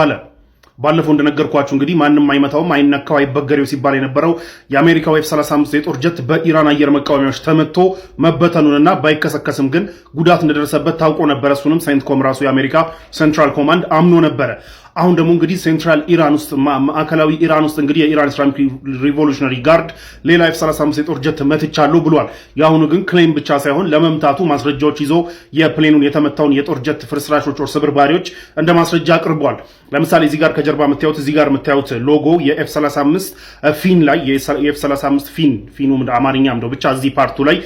አለ ባለፈው እንደነገርኳችሁ እንግዲህ ማንንም አይመታውም አይነካው አይበገሬው ሲባል የነበረው የአሜሪካው F-35 የጦር ጀት በኢራን አየር መቃወሚያዎች ተመቶ መበተኑንና ባይከሰከስም ግን ጉዳት እንደደረሰበት ታውቆ ነበር። እሱንም ሳይንትኮም ራሱ የአሜሪካ ሴንትራል ኮማንድ አምኖ ነበር። አሁን ደግሞ እንግዲህ ሴንትራል ኢራን ውስጥ ማዕከላዊ ኢራን ውስጥ እንግዲህ የኢራን ኢስላሚክ ሪቮሉሽነሪ ጋርድ ሌላ F-35 የጦር ጀት መትቻለሁ ብሏል። ያሁኑ ግን ክሌም ብቻ ሳይሆን ለመምታቱ ማስረጃዎች ይዞ የፕሌኑን የተመታውን የጦር ጀት ፍርስራሾች ወር ስብርባሪዎች እንደ ማስረጃ አቅርቧል። ለምሳሌ እዚህ ጋር ከጀርባ የምታዩት እዚህ ጋር የምታዩት ሎጎ የኤፍ35 ፊን ላይ የኤፍ35 ፊኑ አማርኛም ነው ብቻ እዚህ ፓርቱ ላይ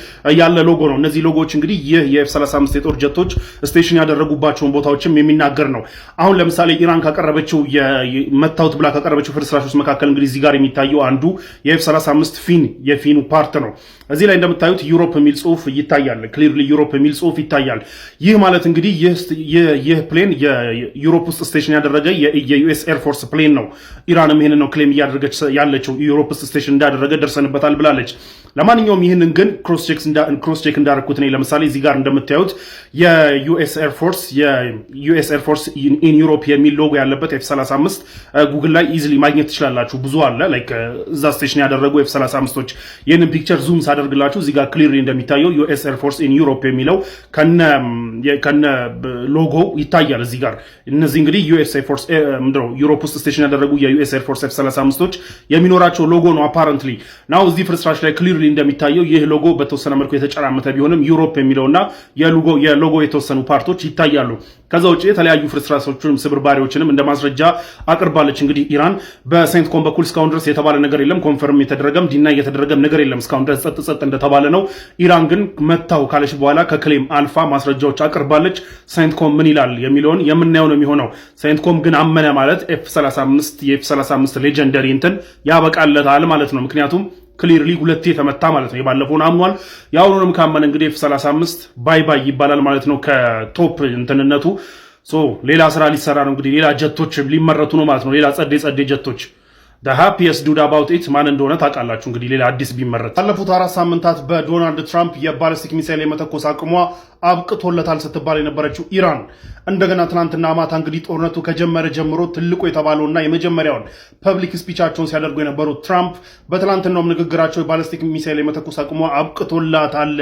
ያለ ሎጎ ነው። እነዚህ ሎጎዎች እንግዲህ ይህ የኤፍ35 የጦር ጀቶች ስቴሽን ያደረጉባቸውን ቦታዎችም የሚናገር ነው። አሁን ለምሳሌ ኢራን ካቀረበችው የመታውት ብላ ካቀረበችው ፍርስራሾች መካከል እንግዲህ እዚህ ጋር የሚታየው አንዱ የኤፍ35 የፊኑ ፓርት ነው። እዚህ ላይ እንደምታዩት ዩሮፕ የሚል ጽሁፍ ይታያል። ክሊርሊ ዩሮፕ የሚል ጽሁፍ ይታያል። ይህ ማለት እንግዲህ ይህ ፕሌን የዩሮፕ ውስጥ ስቴሽን ያደረገ የዩኤስ ኤርፎርስ ፕሌን ነው። ኢራንም ይህንን ነው ክሌም እያደረገች ያለችው ዩሮፕ ውስጥ ስቴሽን እንዳደረገ ደርሰንበታል ብላለች። ለማንኛውም ይህንን ግን ክሮስ ቼክ እንዳደረኩት ነው። ለምሳሌ እዚህ ጋር እንደምታዩት የዩኤስ ኤርፎርስ ኢን ዩሮፕ የሚል ሎጎ ያለበት F35 ጉግል ላይ ኢዚሊ ማግኘት ትችላላችሁ። ብዙ አለ ላይክ እዛ ስቴሽን ያደረጉ F35ቶች ይህንን ፒክቸር ዙም ሳደርግላችሁ እዚህ ጋር ክሊርሊ እንደሚታየው ዩኤስ ኤርፎርስ ኢን ዩሮፕ የሚለው ከነ ሎጎ ይታያል። እዚህ ጋር እነዚህ እንግዲህ ዩኤስ ኤርፎርስ ዩሮፕ ውስጥ ስቴሽን ያደረጉ የዩኤስ ኤርፎርስ F35ቶች የሚኖራቸው ሎጎ ነው። አፓረንትሊ ናው እዚህ ፍርስራሽ ላይ ክሊርሊ እንደሚታየው ይህ ሎጎ በተወሰነ መልኩ የተጨራመተ ቢሆንም ዩሮፕ የሚለውና የሎጎ የተወሰኑ ፓርቶች ይታያሉ። ከዛ ውጪ የተለያዩ ፍርስራሾችንም ስብርባሪዎችንም እንደ ማስረጃ አቅርባለች። እንግዲህ ኢራን በሴንትኮም በኩል እስካሁን ድረስ የተባለ ነገር የለም። ኮንፈርም የተደረገም ዲናይ የተደረገም ነገር የለም። እስካሁን ድረስ ጸጥ እንደተባለ ነው። ኢራን ግን መታው ካለች በኋላ ከክሌም አልፋ ማስረጃዎች አቅርባለች። ሴንትኮም ምን ይላል የሚለውን የምናየው ነው የሚሆነው። ሴንትኮም ግን አመነ ማለት የኤፍ35 ሌጀንደሪ እንትን ያበቃለታል ማለት ነው። ምክንያቱም ክሊርሊ ሁለቴ ተመታ ማለት ነው። የባለፈውን አምኗል። ያሁኑንም ካመነ እንግዲህ F35 ባይ ይባላል ማለት ነው። ከቶፕ እንትንነቱ ሌላ ስራ ሊሰራ ነው እንግዲህ ሌላ ጀቶች ሊመረቱ ነው ማለት ነው። ሌላ ጸዴ ጀቶች the happiest dude about it ማን እንደሆነ ታውቃላችሁ። እንግዲህ ሌላ አዲስ ቢመረጥ ባለፉት 4 ሳምንታት በዶናልድ ትራምፕ የባሊስቲክ ሚሳይል የመተኮስ አቅሟ አብቅቶለታል ስትባል የነበረችው ኢራን እንደገና ትናንትና ማታ እንግዲህ ጦርነቱ ከጀመረ ጀምሮ ትልቁ የተባለውና የመጀመሪያውን ፐብሊክ ስፒቻቸውን ሲያደርጉ የነበሩት ትራምፕ በትናንትናው ንግግራቸው የባሊስቲክ ሚሳይል የመተኮስ አቅሟ አብቅቶላታል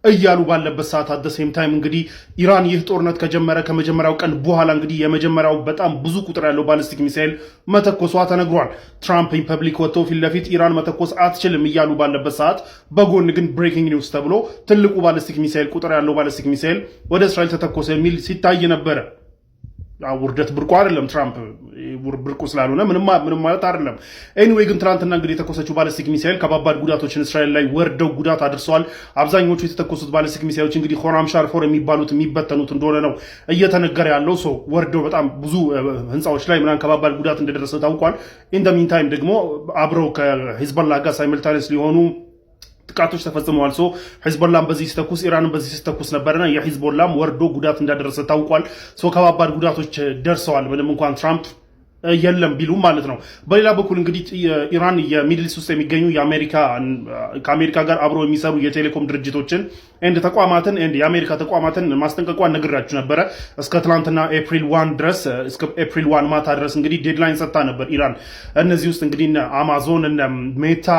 እያሉ ባለበት ሰዓት አት ዘ ሴም ታይም እንግዲህ ኢራን ይህ ጦርነት ከጀመረ ከመጀመሪያው ቀን በኋላ እንግዲህ የመጀመሪያው በጣም ብዙ ቁጥር ያለው ባሊስቲክ ሚሳይል መተኮሷ ተነግሯል። ትራምፕ ፐብሊክ ወጥተው ፊት ለፊት ኢራን መተኮስ አትችልም እያሉ ባለበት ሰዓት በጎን ግን ብሬኪንግ ኒውስ ተብሎ ትልቁ ባሊስቲክ ሚሳይል ቁጥር ያለው ባሊስቲክ ሚሳይል ወደ እስራኤል ተተኮሰ የሚል ሲታይ ነበረ። ውርደት ብርቁ አይደለም። ትራምፕ ብርቁ ስላልሆነ ምንም ማለት አይደለም። ኤኒዌይ ግን ትናንትና እንግዲህ የተኮሰችው ባሊስቲክ ሚሳይል ከባባድ ጉዳቶችን እስራኤል ላይ ወርደው ጉዳት አድርሰዋል። አብዛኞቹ የተተኮሱት ባሊስቲክ ሚሳይሎች እንግዲህ ሆራም ሻርፎር የሚባሉት የሚበተኑት እንደሆነ ነው እየተነገረ ያለው። ወርደው በጣም ብዙ ህንፃዎች ላይ ምናምን ከባባድ ጉዳት እንደደረሰ ታውቋል። ኢን ዘ ሚንታይም ደግሞ አብረው ከሂዝቦላ ጋር ሳይመልታኒየስ ሊሆኑ ጥቃቶች ተፈጽመዋል። ሂዝቦላም በዚህ ሲተኩስ ኢራንም በዚህ ሲተኩስ ነበርና የሂዝቦላም ወርዶ ጉዳት እንዳደረሰ ታውቋል። ከባባድ ጉዳቶች ደርሰዋል ምንም እንኳን ትራምፕ የለም ቢሉም ማለት ነው። በሌላ በኩል እንግዲህ ኢራን የሚድል ኢስት ውስጥ የሚገኙ ከአሜሪካ ጋር አብሮ የሚሰሩ የቴሌኮም ድርጅቶችን ኤንድ ተቋማትን ኤንድ የአሜሪካ ተቋማትን ማስጠንቀቋን ነግራችሁ ነበረ። እስከ ትላንትና ኤፕሪል 1 ድረስ እስከ ኤፕሪል 1 ማታ ድረስ እንግዲህ ዴድላይን ሰጥታ ነበር ኢራን። እነዚህ ውስጥ እንግዲህ አማዞን ሜታ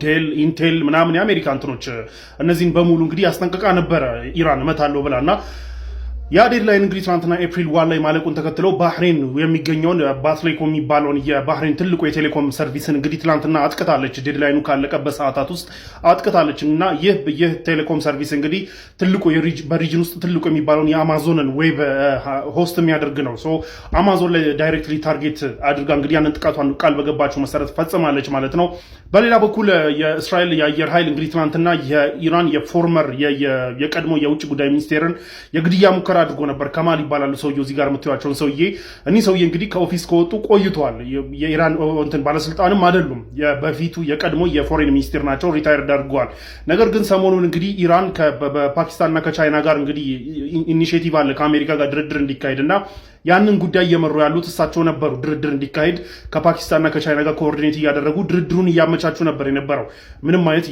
ዴል ኢንቴል ምናምን የአሜሪካ እንትኖች እነዚህን በሙሉ እንግዲህ ያስጠንቀቃ ነበረ ኢራን እመታለሁ ብላና ያ ዴድላይን እንግዲህ ትናንትና ኤፕሪል 1 ላይ ማለቁን ተከትሎ ባህሬን የሚገኘውን ባትሌኮም የሚባለውን የባህሬን ትልቁ የቴሌኮም ሰርቪስን እንግዲህ ትናንትና አጥቅታለች። ዴድላይኑ ካለቀበት ሰዓታት ውስጥ አጥቅታለች እና ይህ ቴሌኮም ሰርቪስ እንግዲህ ትልቁ በሪጅን ውስጥ ትልቁ የሚባለውን የአማዞንን ዌብ ሆስት የሚያደርግ ነው። አማዞን ላይ ዳይሬክትሊ ታርጌት አድርጋ እንግዲህ ያንን ጥቃቷን ቃል በገባቸው መሰረት ፈጽማለች ማለት ነው። በሌላ በኩል የእስራኤል የአየር ኃይል እንግዲህ ትናንትና የኢራን የፎርመር የቀድሞ የውጭ ጉዳይ ሚኒስቴርን የግድያ ሙከራ አድርጎ ነበር። ከማል ይባላሉ ሰውየው እዚህ ጋር የምታዩዋቸውን ሰውዬ እኒህ ሰውዬ እንግዲህ ከኦፊስ ከወጡ ቆይተዋል። የኢራን ባለስልጣንም አይደሉም። በፊቱ የቀድሞ የፎሬን ሚኒስቴር ናቸው። ሪታየርድ አድርገዋል። ነገር ግን ሰሞኑን እንግዲህ ኢራን በፓኪስታንና ከቻይና ጋር እንግዲህ ኢኒሼቲቭ አለ ከአሜሪካ ጋር ድርድር እንዲካሄድና ያንን ጉዳይ እየመሩ ያሉት እሳቸው ነበሩ። ድርድር እንዲካሄድ ከፓኪስታንና ከቻይና ጋር ኮኦርዲኔት እያደረጉ ድርድሩን እያመቻቹ ነበር የነበረው። ምንም አይነት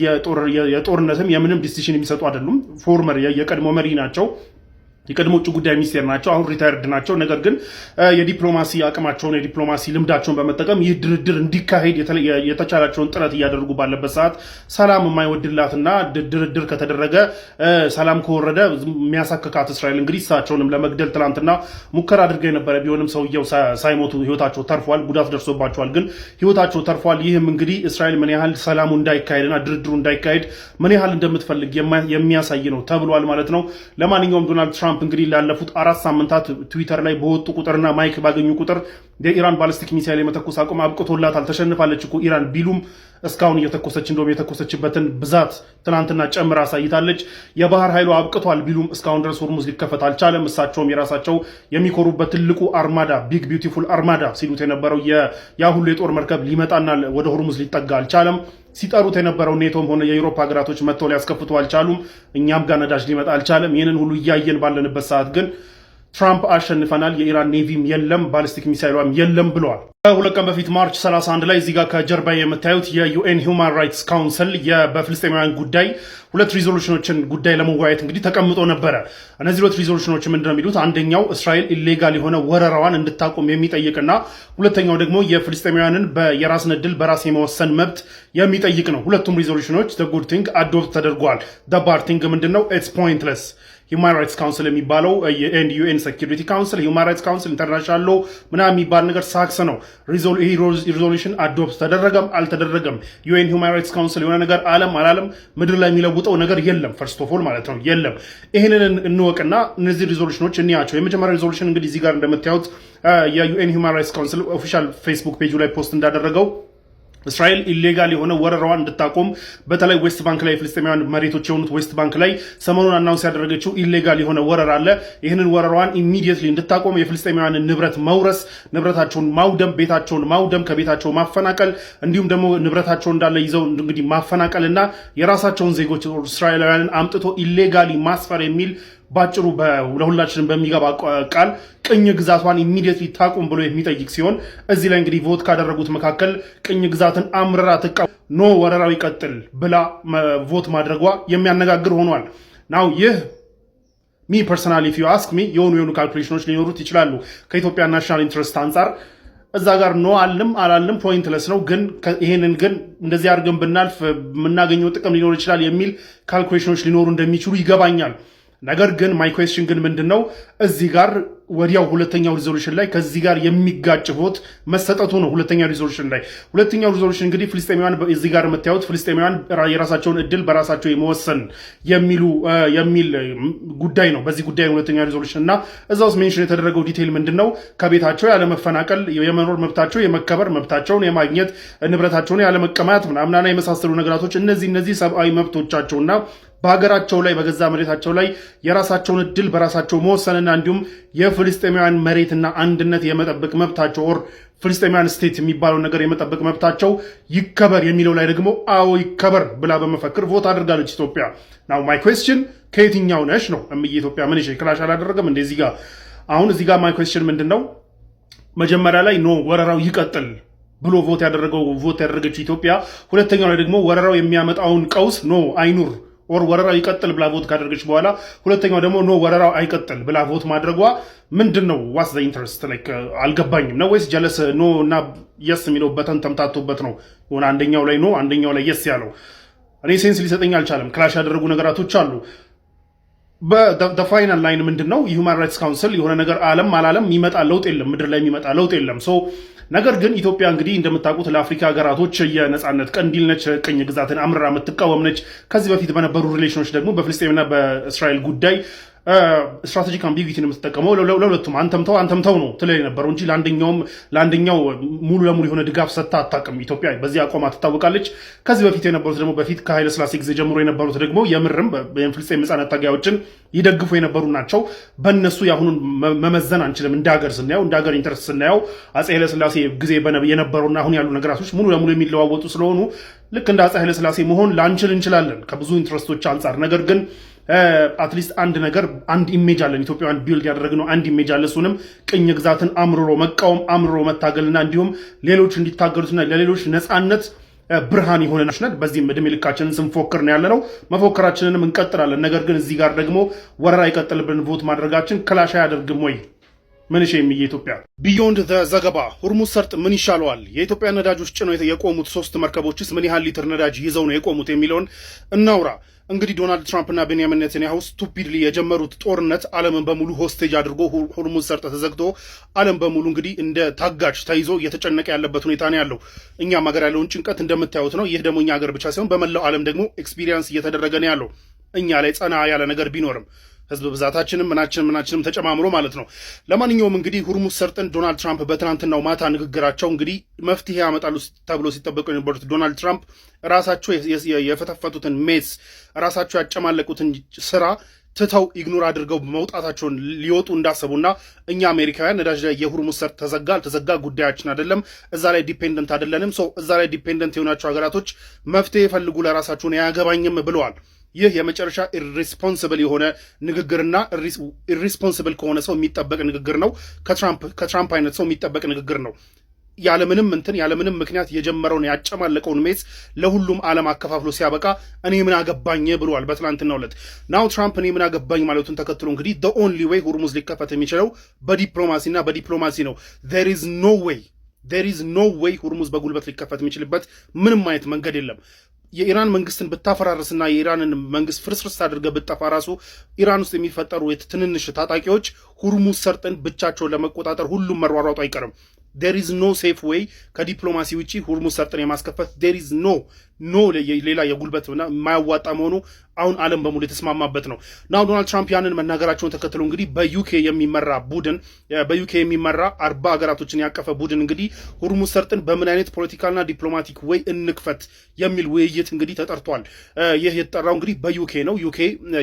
የጦርነትም የምንም ዲሲሽን የሚሰጡ አይደሉም። ፎርመር የቀድሞ መሪ ናቸው። የቀድሞ ውጭ ጉዳይ ሚኒስቴር ናቸው። አሁን ሪታየርድ ናቸው። ነገር ግን የዲፕሎማሲ አቅማቸውን የዲፕሎማሲ ልምዳቸውን በመጠቀም ይህ ድርድር እንዲካሄድ የተቻላቸውን ጥረት እያደረጉ ባለበት ሰዓት ሰላም የማይወድላትና ድርድር ከተደረገ ሰላም ከወረደ የሚያሳክካት እስራኤል እንግዲህ እሳቸውንም ለመግደል ትላንትና ሙከራ አድርገው የነበረ ቢሆንም ሰውየው ሳይሞቱ ህይወታቸው ተርፏል። ጉዳት ደርሶባቸዋል፣ ግን ህይወታቸው ተርፏል። ይህም እንግዲህ እስራኤል ምን ያህል ሰላሙ እንዳይካሄድና ድርድሩ እንዳይካሄድ ምን ያህል እንደምትፈልግ የሚያሳይ ነው ተብሏል ማለት ነው። ለማንኛውም ዶናልድ ትራምፕ እንግዲህ ላለፉት 4 ሳምንታት ትዊተር ላይ በወጡ ቁጥርና ማይክ ባገኙ ቁጥር የኢራን ባሊስቲክ ሚሳይል የመተኮስ አቁም አብቅቶላታል፣ ተሸንፋለች እኮ ኢራን ቢሉም እስካሁን እየተኮሰች እንደውም የተኮሰችበትን ብዛት ትናንትና ጨምራ አሳይታለች። የባህር ኃይሉ አብቅቷል ቢሉም እስካሁን ድረስ ሆርሙዝ ሊከፈት አልቻለም። እሳቸውም የራሳቸው የሚኮሩበት ትልቁ አርማዳ ቢግ ቢዩቲፉል አርማዳ ሲሉት የነበረው ያ ሁሉ የጦር መርከብ ሊመጣና ወደ ሆርሙዝ ሊጠጋ አልቻለም። ሲጠሩት የነበረው ኔቶም ሆነ የአውሮፓ ሀገራቶች መጥተው ሊያስከፍቱ አልቻሉም። እኛም ጋር ነዳጅ ሊመጣ አልቻለም። ይህንን ሁሉ እያየን ባለንበት ሰዓት ግን ትራምፕ አሸንፈናል፣ የኢራን ኔቪም የለም፣ ባሊስቲክ ሚሳይሏም የለም ብለዋል። ከሁለት ቀን በፊት ማርች 31 ላይ እዚህ ጋር ከጀርባ የምታዩት የዩኤን ሂውማን ራይትስ ካውንስል በፍልስጤማውያን ጉዳይ 2 ሪዞሉሽኖችን ጉዳይ ለመወያየት እንግዲህ ተቀምጦ ነበረ። እነዚህ 2 ሪዞሉሽኖች ምንድነው የሚሉት? አንደኛው እስራኤል ኢሌጋል የሆነ ወረራዋን እንድታቆም የሚጠይቅና ሁለተኛው ደግሞ የፍልስጤማውያንን የራስን ዕድል በራስ የመወሰን መብት የሚጠይቅ ነው። ሁለቱም ሪዞሉሽኖች ዘ ጉድ ቲንግ አዶፕት ተደርጓል። ዘ ባድ ቲንግ ምንድነው? ኢትስ ፖይንትለስ። ሂውማን ራይትስ ካውንስል የሚባለው ዩኤን ሴኪሪቲ ካውንስል፣ ሂውማን ራይትስ ካውንስል፣ ኢንተርናሽናል ሎ ምናምን የሚባል ነገር ሳክስ ነው። ሪዞሉሽን አዶፕት ተደረገም አልተደረገም ዩኤን ሂውማን ራይትስ ካውንስል የሆነ ነገር አላለም ምድር ላይ የሚለውጠው ነገር የለም። ፈርስት ኦፍ ኦል ማለት ነው የለም። ይህንን እንወቅና እነዚህ ሪዞሉሽኖች እንያቸው። የመጀመሪያ ሪዞሉሽን እንግዲህ እዚህ ጋር እንደምታዩት የዩኤን ሂውማን ራይትስ ካውንስል ኦፊሻል ፌስቡክ ፔጁ ላይ ፖስት እንዳደረገው እስራኤል ኢሌጋል የሆነ ወረራዋን እንድታቆም በተለይ ዌስት ባንክ ላይ ፍልስጤማውያን መሬቶች የሆኑት ዌስት ባንክ ላይ ሰሞኑን አናውንስ ያደረገችው ኢሌጋል የሆነ ወረራ አለ። ይህንን ወረራዋን ኢሚዲየትሊ እንድታቆም፣ የፍልስጤማውያንን ንብረት መውረስ፣ ንብረታቸውን ማውደም፣ ቤታቸውን ማውደም፣ ከቤታቸው ማፈናቀል እንዲሁም ደግሞ ንብረታቸውን እንዳለ ይዘው እንግዲህ ማፈናቀልና የራሳቸውን ዜጎች እስራኤላውያንን አምጥቶ ኢሌጋሊ ማስፈር የሚል ባጭሩ ለሁላችንም በሚገባ ቃል ቅኝ ግዛቷን ኢሚዲየትሊ ታቁም ብሎ የሚጠይቅ ሲሆን እዚህ ላይ እንግዲህ ቮት ካደረጉት መካከል ቅኝ ግዛትን አምርራ ትቃወም ኖ ወረራው ይቀጥል ብላ ቮት ማድረጓ የሚያነጋግር ሆኗል። ናው ይህ ሚ ፐርሰናሊ ኢፍ ዩ አስክ ሚ የሆኑ ካልኩሌሽኖች ሊኖሩት ይችላሉ ከኢትዮጵያ ናሽናል ኢንትረስት አንጻር እዛ ጋር ኖ አላልም ፖይንትለስ ነው። ግን ይሄንን ግን እንደዚህ አድርገን ብናልፍ የምናገኘው ጥቅም ሊኖር ይችላል የሚል ካልኩሌሽኖች ሊኖሩ እንደሚችሉ ይገባኛል። ነገር ግን ማይ ኩዌስችን ግን ምንድነው እዚህ ጋር ወዲያው ሁለተኛው ሪዞሉሽን ላይ ከዚህ ጋር የሚጋጭ ቮት መሰጠቱ ነው። ሁለተኛው ሪዞሉሽን እንግዲህ ፍልስጤማውያን እዚህ ጋር የምታዩት ፍልስጤማውያን የራሳቸውን እድል በራሳቸው የመወሰን የሚል ጉዳይ ነው። በዚህ ጉዳይ ሁለተኛው ሪዞሉሽን እና እዛ ውስጥ ሜንሽን የተደረገው ዲቴይል ምንድነው ከቤታቸው ያለመፈናቀል፣ የመኖር መብታቸው፣ የመከበር መብታቸውን የማግኘት ንብረታቸውን ያለመቀማት ምናምናና የመሳሰሉ ነገራቶች እነዚህ ሰብአዊ መብቶቻቸውና በሀገራቸው ላይ በገዛ መሬታቸው ላይ የራሳቸውን እድል በራሳቸው መወሰንና እንዲሁም የፍልስጤማውያን መሬትና አንድነት የመጠበቅ መብታቸው ኦር ፍልስጤማውያን ስቴት የሚባለው ነገር የመጠበቅ መብታቸው ይከበር የሚለው ላይ ደግሞ አዎ ይከበር ብላ በመፈክር ቮት አድርጋለች ኢትዮጵያ። ናው ማይ ኩዌስችን ከየትኛው ነሽ ነው? ኢትዮጵያ ምን ክላሽ አላደረገም እንደዚህ ጋር። አሁን እዚህ ጋር ማይ ኩዌስችን ምንድነው? መጀመሪያ ላይ ኖ ወረራው ይቀጥል ብሎ ቮት ያደረገችው ኢትዮጵያ፣ ሁለተኛው ላይ ደግሞ ወረራው የሚያመጣውን ቀውስ ኖ አይኑር ወረራው ይቀጥል ብላ ቮት ካደረገች በኋላ ሁለተኛው ደግሞ ኖ ወረራው አይቀጥል ብላ ቮት ማድረጓ ምንድነው? ዋትስ ዘ ኢንተረስት ላይክ አልገባኝም። ነው ወይስ ጀለስ ኖ እና የስ የሚለው በተን ተምታቶበት ነው ሆነ አንደኛው ላይ ኖ አንደኛው ላይ የስ ያለው? እኔ ሴንስ ሊሰጠኝ አልቻለም። ክላሽ ያደረጉ ነገራቶች አሉ። በፋይናል ላይን ምንድነው? የሂውማን ራይትስ ካውንስል የሆነ ነገር አላለም የሚመጣ ለውጥ የለም፣ ምድር ላይ የሚመጣ ለውጥ የለም። ነገር ግን ኢትዮጵያ እንግዲህ እንደምታውቁት ለአፍሪካ ሀገራቶች የነጻነት ቀንዲል ነች። ቅኝ ግዛትን አምርራ የምትቃወም ነች። ከዚህ በፊት በነበሩ ሪሌሽኖች ደግሞ በፍልስጤምና በእስራኤል ጉዳይ ስትራቴጂክ አምቢጉቲን የምትጠቀመው ለሁለቱም አንተምተው ነው ትለኝ የነበረው እንጂ ለአንደኛው ሙሉ ለሙሉ የሆነ ድጋፍ ሰጥታ አታውቅም። ኢትዮጵያ በዚህ አቋሟ ትታወቃለች። ከዚህ በፊት የነበሩት ደግሞ በፊት ከኃይለ ሥላሴ ጊዜ ጀምሮ የነበሩት ደግሞ የምርም የፍልስጤም ነጻነት ታጋዮችን ይደግፉ የነበሩ ናቸው። በእነሱ የአሁኑን መመዘን አንችልም። እንደ ሀገር ስናየው፣ እንደ ሀገር ኢንተረስት ስናየው አፄ ኃይለ ሥላሴ ጊዜ የነበሩና አሁን ያሉ ነገራቶች ሙሉ ለሙሉ የሚለዋወጡ ስለሆኑ ልክ እንደ አፄ ኃይለ ሥላሴ መሆን ላንችል እንችላለን ከብዙ ኢንተረስቶች አንጻር። ነገር ግን አትሊስት አንድ ኢሜጅ አለን። ኢትዮጵያውያን ቢልድ ያደረግነው አንድ ኢሜጅ አለ። እሱንም ቅኝ ግዛትን አምርሮ መቃወም፣ አምርሮ መታገልና እንዲሁም ሌሎች እንዲታገሉትና ለሌሎች ነፃነት ብርሃን የሆነናችናል። በዚህም እድሜ ልካችንን ስንፎክር ነው ያለነው። መፎከራችንንም እንቀጥላለን። ነገር ግን እዚህ ጋር ደግሞ ወረራ ይቀጥልብን ቮት ማድረጋችን ክላሽ አያደርግም ወይ? ምንሽ የሚየ ኢትዮጵያ ቢዮንድ ዘገባ ሁርሙዝ ሰርጥ ምን ይሻለዋል? የኢትዮጵያ ነዳጆች ጭነው የቆሙት 3 መርከቦችስ ምን ያህል ሊትር ነዳጅ ይዘው ነው የቆሙት የሚለውን እናውራ። እንግዲህ ዶናልድ ትራምፕ እና ቤንያሚን ኔታንያሁ ስቱፒድሊ የጀመሩት ጦርነት ዓለምን በሙሉ ሆስቴጅ አድርጎ ሁርሙዝ ሰርጥ ተዘግቶ ዓለም በሙሉ እንግዲህ እንደ ታጋች ተይዞ እየተጨነቀ ያለበት ሁኔታ ነው ያለው። እኛም ሀገር ያለውን ጭንቀት እንደምታዩት ነው። ይህ ደግሞ እኛ ሀገር ብቻ ሳይሆን በመላው ዓለም ደግሞ ኤክስፒሪየንስ እየተደረገ ነው ያለው። እኛ ላይ ጸና ያለ ነገር ቢኖርም ህዝብ ብዛታችንም ምናችንም ተጨማምሮ ማለት ነው። ለማንኛውም እንግዲህ ሁርሙዝ ሰርጥን ዶናልድ ትራምፕ በትናንትናው ማታ ንግግራቸው እንግዲህ መፍትሄ ያመጣሉ ተብሎ ሲጠበቁ የነበሩት ዶናልድ ትራምፕ ራሳቸው የፈተፈቱትን ሜስ ራሳቸው ያጨማለቁትን ስራ ትተው ኢግኖር አድርገው መውጣታቸውን ሊወጡ እንዳሰቡና እኛ አሜሪካውያን ነዳጅ ላይ የሁርሙዝ ሰርጥ ተዘጋ አልተዘጋ ጉዳያችን አይደለም፣ እዛ ላይ ዲፔንደንት አይደለንም፣ እዛ ላይ ዲፔንደንት የሆናቸው ሀገራቶች መፍትሄ ፈልጉ፣ ለራሳቸውን አያገባኝም ብለዋል። ይህ የመጨረሻ ኢሪስፖንስብል የሆነ ንግግርና ኢሪስፖንስብል ከሆነ ሰው የሚጠበቅ ንግግር ነው። ከትራምፕ አይነት ሰው የሚጠበቅ ንግግር ነው። ያለምንም ምክንያት የጀመረውን ያጨማለቀውን ሜስ ለሁሉም ዓለም አከፋፍሎ ሲያበቃ እኔ ምን አገባኝ ብለዋል በትናንትናው ዕለት። ናው ትራምፕ እኔ ምን አገባኝ ማለቱን ተከትሎ እንግዲህ the only way ሁርሙዝ ሊከፈት የሚችለው በዲፕሎማሲ ነው። there is no way ሁርሙዝ በጉልበት ሊከፈት የሚችልበት ምንም አይነት መንገድ የለም። የኢራን መንግስትን ብታፈራርስና የኢራንን መንግስት ፍርስርስ አድርገህ ብጠፋ ራሱ ኢራን ውስጥ የሚፈጠሩ ትንንሽ ታጣቂዎች ሁርሙዝ ሰርጥን ብቻቸውን ለመቆጣጠር ሁሉም መሯሯጡ አይቀርም። there is no safe way ከዲፕሎማሲ ውጪ ሁርሙዝ ሰርጥን የማስከፈት there is no ሌላ የጉልበት የማያዋጣ መሆኑ አሁን ዓለም በሙሉ የተስማማበት ነው። ናው ዶናልድ ትራምፕ ያንን መናገራቸውን ተከትሎ እንግዲህ በዩኬ የሚመራ 40 ሀገራቶችን ያቀፈ ቡድን እንግዲህ ሁርሙዝ ሰርጥን በምን አይነት ፖለቲካልና ዲፕሎማቲክ ወይ እንክፈት የሚል ውይይት እንግዲህ ተጠርቷል። ይህ የተጠራው እንግዲህ በዩኬ ነው። ዩኬ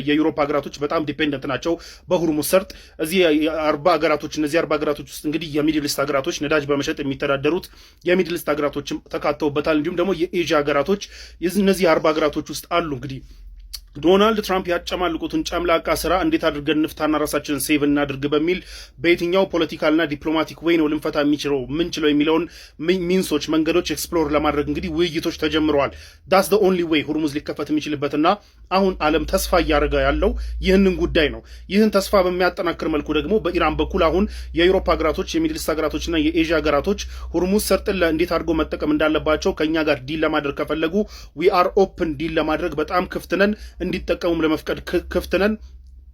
የዩሮፕ ሀገራቶች በጣም ዲፔንደንት ናቸው በሁርሙዝ ሰርጥ። እነዚህ 40 ሀገራቶች ውስጥ እንግዲህ የሚድል ኢስት ሀገራቶች ነዳጅ በመሸጥ የሚተዳደሩት የሚድል ኢስት ሀገራቶችም ተካተውበታል። እንዲሁም ደግሞ የኤዥያ ሀገራቶች እነዚህ 40 ሀገራቶች ውስጥ አሉ። እንግዲህ ዶናልድ ትራምፕ ያጨማልቁትን ጨምላቃ ስራ እንዴት አድርገን እንፍታና ራሳችንን ሴቭ እናድርግ በሚል በየትኛው ፖለቲካልና ዲፕሎማቲክ ወይ ነው ልንፈታ ምንችለው የሚለውን ሚንሶች መንገዶች ኤክስፕሎር ለማድረግ እንግዲህ ውይይቶች ተጀምረዋል። ዳስ ዘ ኦንሊ ዌይ ሁርሙዝ ሊከፈት የሚችልበትና አሁን ዓለም ተስፋ እያደረገ ያለው ይህንን ጉዳይ ነው። ይህን ተስፋ በሚያጠናክር መልኩ ደግሞ በኢራን በኩል አሁን የአውሮፓ ሀገራቶች የሚድልስት ሀገራቶችና የኤዥያ ሀገራቶች ሁርሙዝ ሰርጥን እንዴት አድርጎ መጠቀም እንዳለባቸው ከኛ ጋር ዲል ለማድረግ ከፈለጉ ዊ አር ኦፕን ዲል ለማድረግ በጣም ክፍት ነን፣ እንዲጠቀሙም ለመፍቀድ ክፍት ነን፣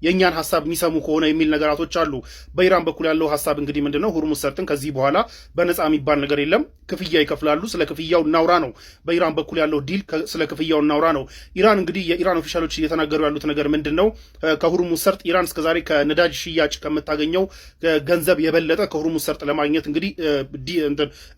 የእኛን ሀሳብ የሚሰሙ ከሆነ የሚል ነገራቶች አሉ። በኢራን በኩል ያለው ሀሳብ እንግዲህ ምንድነው? ሁርሙዝ ሰርጥን ከዚህ በኋላ በነፃ የሚባል ነገር የለም፣ ክፍያ ይከፍላሉ። ስለ ክፍያው እናውራ ነው። በኢራን በኩል ያለው ዲል ስለ ክፍያው እናውራ ነው። ኢራን እንግዲህ የኢራን ኦፊሻሎች እየተናገሩ ያሉት ነገር ምንድነው? ከሁርሙዝ ሰርጥ ኢራን እስከዛሬ ከነዳጅ ሽያጭ ከምታገኘው ገንዘብ የበለጠ ከሁርሙዝ ሰርጥ ለማግኘት እንግዲህ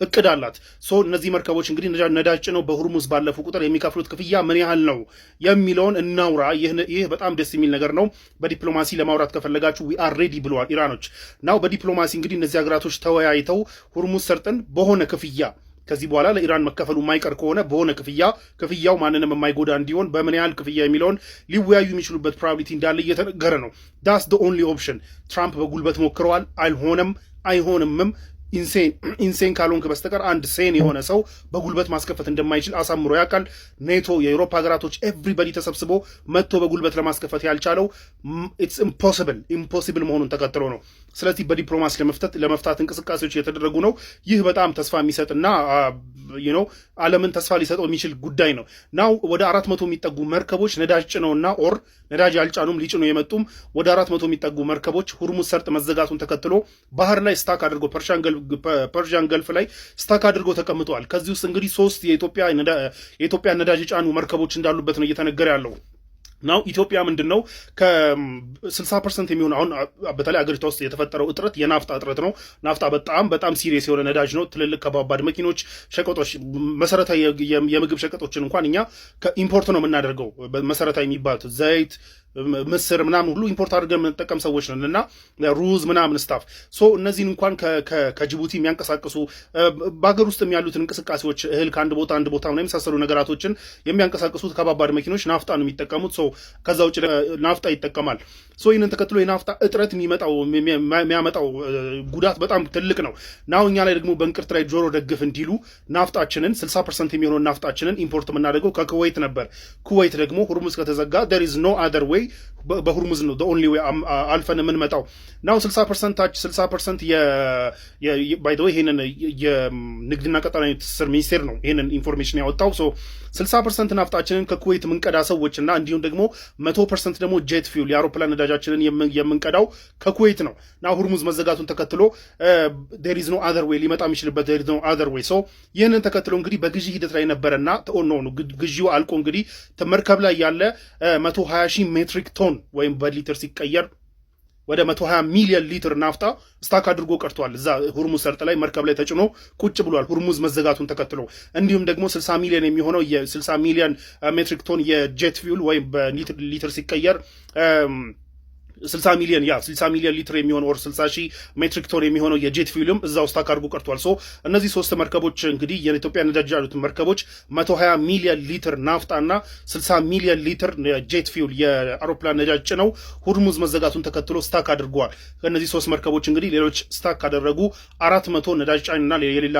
እቅድ አላት። እነዚህ መርከቦች እንግዲህ ነዳጅ ጭነው በሁርሙዝ ባለፉ ቁጥር የሚከፍሉት ክፍያ ምን ያህል ነው የሚለውን እናውራ። ይህ በጣም ደስ የሚል ነገር ነው። በዲፕሎማሲ ለማውራት ከፈለጋችሁ ዊ አር ሬዲ ብለዋል ኢራኖች። ናው በዲፕሎማሲ እንግዲህ እነዚህ ሀገራቶች ተወያይተው ሁርሙዝ ሰርጥን በሆነ ክፍያ ከዚህ በኋላ ለኢራን መከፈሉ የማይቀር ከሆነ በሆነ ክፍያው ማንንም የማይጎዳ እንዲሆን በምን ያህል ክፍያ የሚለውን ሊወያዩ የሚችሉበት ፕሮባቢሊቲ እንዳለ እየተነገረ ነው። ዳስ ዘ ኦንሊ ኦፕሽን። ትራምፕ በጉልበት ሞክረዋል፣ አይሆንምም። ኢንሴን ካልሆንክ በስተቀር አንድ ሴን የሆነ ሰው በጉልበት ማስከፈት እንደማይችል አሳምሮ ያውቃል። ኔቶ፣ የአውሮፓ ሀገራቶች ኤቭሪበዲ ተሰብስቦ መጥቶ በጉልበት ለማስከፈት ያልቻለው ኢትስ ኢምፖሲብል መሆኑን ተከትሎ ነው። ስለዚህ በዲፕሎማሲ ለመፍታት እንቅስቃሴዎች እየተደረጉ ነው። ይህ በጣም ተስፋ የሚሰጥና ዓለምን ተስፋ ሊሰጠው የሚችል ጉዳይ ነው። ናው ወደ 400 የሚጠጉ መርከቦች ነዳጅ ጭነውና ነዳጅ ያልጫኑም ሊጭኑ የመጡም ወደ 400 የሚጠጉ መርከቦች ሁርሙዝ ሰርጥ መዘጋቱን ተከትሎ ባህር ላይ ስታክ አድርጎ ፐርሺያን ገልፍ ላይ ስታክ አድርጎ ተቀምጠዋል። ከዚህ ውስጥ እንግዲህ 3 የኢትዮጵያ ነዳጅ የጫኑ መርከቦች እንዳሉበት ነው እየተነገረ ያለው። ናው ኢትዮጵያ ምንድነው ከ60% የሚሆን አሁን በተለይ አገሪቷ ውስጥ የተፈጠረው እጥረት የናፍጣ እጥረት ነው። ናፍጣ በጣም ሲሪየስ የሆነ ነዳጅ ነው። ትልልቅ ከባባድ መኪኖች፣ ሸቀጦች፣ መሰረታዊ የምግብ ሸቀጦችን እንኳን እኛ ከኢምፖርት ነው የምናደርገው። መሰረታዊ የሚባሉት ዘይት፣ ምስር ምናምን ሁሉ ኢምፖርት አድርገን የምንጠቀም ሰዎች ነን እና ሩዝ ምናምን ስታፍ እነዚህን እንኳን ከጅቡቲ የሚያንቀሳቅሱ በሀገር ውስጥ ያሉትን እንቅስቃሴዎች እህል ከአንድ ቦታ አንድ ቦታ ምናምን የመሳሰሉ ነገራቶችን የሚያንቀሳቅሱት ከባባድ መኪኖች ናፍጣ ነው የሚጠቀሙት። ከዛ ውጭ ናፍጣ ይጠቀማል። ይህንን ተከትሎ የናፍጣ እጥረት የሚያመጣው ጉዳት በጣም ትልቅ ነው። ናው እኛ ላይ ደግሞ በእንቅርት ላይ ጆሮ ደግፍ እንዲሉ ናፍጣችንን 60% የሚሆነውን ናፍጣችንን ኢምፖርት የምናደርገው ከኩዌት ነበር። ኩዌት ደግሞ ሁርሙዝ ከተዘጋ there is no other way በሁርሙዝ ነው the only way አልፈን የምንመጣው። ናው 60% by the way ይሄንን የንግድና ቀጣናዊ ትስስር ሚኒስቴር ነው ይሄንን ኢንፎርሜሽን ያወጣው። 60% ናፍጣችንን ከኩዌት የምንቀዳ ሰዎችና እንዲሁም ደግሞ 100% ደግሞ ጄት ፊውል የአውሮፕላን ነዳጃችንን የምንቀዳው ከኩዌት ነው። ናው ሁርሙዝ መዘጋቱን ተከትሎ there is no other way ሊመጣ የሚችልበት there is no other way ይህንን ተከትሎ እንግዲህ በግዢ ሂደት ላይ ነበረና ግዢው አልቆ እንግዲህ መርከብ ላይ ያለ 120,000 ሜትሪክ ቶን ወይም በሊትር ሲቀየር ወደ 120 ሚሊዮን ሊትር ናፍጣ ስታክ አድርጎ ቀርቷል። እዛ ሁርሙዝ ሰርጥ ላይ መርከብ ላይ ተጭኖ ቁጭ ብሏል ሁርሙዝ መዘጋቱን ተከትሎ። እንዲሁም ደግሞ 60 ሚሊዮን የሚሆነው የ60 ሚሊዮን ሜትሪክ ቶን የጄት ፊውል ወይም በሊትር ሲቀየር 60 ሚሊዮን ሊትር የሚሆነው ወር 60,000 ሜትሪክ ቶን የሚሆነው የጄት ፊውልም እዛው ስታክ አድርጎ ቀርቷል። እነዚህ ሶስት መርከቦች እንግዲህ የኢትዮጵያ ነዳጅ ያሉት መርከቦች 120 ሚሊዮን ሊትር ናፍጣና 60 ሚሊዮን ሊትር ጄት ፊውል የአውሮፕላን ነዳጅ ጭነው ሁርሙዝ መዘጋቱን ተከትሎ ስታክ አድርገዋል። ከእነዚህ ሶስት መርከቦች እንግዲህ ሌሎች ስታክ ካደረጉ 400 ነዳጅ ጫኝና የሌላ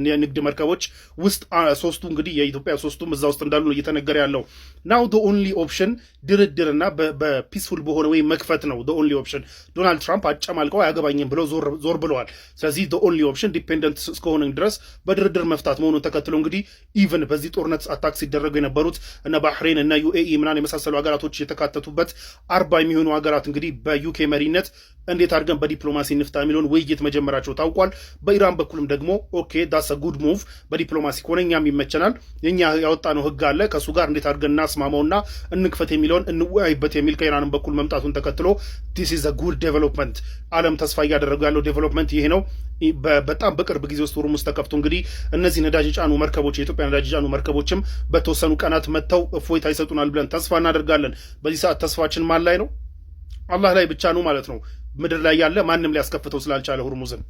የንግድ መርከቦች ውስጥ ሶስቱ እንግዲህ የኢትዮጵያ ሶስቱም እዛ ውስጥ እንዳሉ እየተነገረ ያለው ናው the only option ድርድርና በፒስፉል በሆነ ወይ መክፈት ነው the only option። ዶናልድ ትራምፕ አጨማልቀው አያገባኝም ብለው ዞር ብለዋል። ስለዚህ the only option ዲፔንደንት እስከሆነ ድረስ በድርድር መፍታት መሆኑን ተከትሎ እንግዲህ ኢቭን በዚህ ጦርነት አታክ ሲደረጉ የነበሩት እነ ባህሬን እና ዩኤኢ ምናምን የመሳሰሉ ሀገራቶች የተካተቱበት 40 የሚሆኑ ሀገራት እንግዲህ በዩኬ መሪነት እንዴት አድርገን በዲፕሎማሲ እንፍታ የሚለውን ውይይት መጀመራቸው ታውቋል። በኢራን በኩልም ደግሞ ኦኬ ዳስ ጉድ ሙቭ በዲፕሎማሲ ከሆነ እኛም ይመቸናል፣ የኛ ያወጣነው ህግ አለ ከሱ ጋር እንዴት አድርገን እናስማማውና እንክፈት የሚለውን እንወያይበት የሚል ከኢራንም በኩል መምጣቱን ተከትሎ this is a good development ዓለም ተስፋ እያደረጉ ያለው ዴቨሎፕመንት ይሄ ነው። በጣም በቅርብ ጊዜ ውስጥ ሁርሙዝ ተከፍቶ እንግዲህ እነዚህ ነዳጅ ጫኑ መርከቦች የኢትዮጵያ ነዳጅ ጫኑ መርከቦችም በተወሰኑ ቀናት መጥተው እፎይታ ይሰጡናል ብለን ተስፋ እናደርጋለን። በዚህ ሰዓት ተስፋችን ማን ላይ ነው? አላህ ላይ ብቻ ነው ማለት ነው። ምድር ላይ ያለ ማንም ሊያስከፍተው ስላልቻለ ሁርሙዝን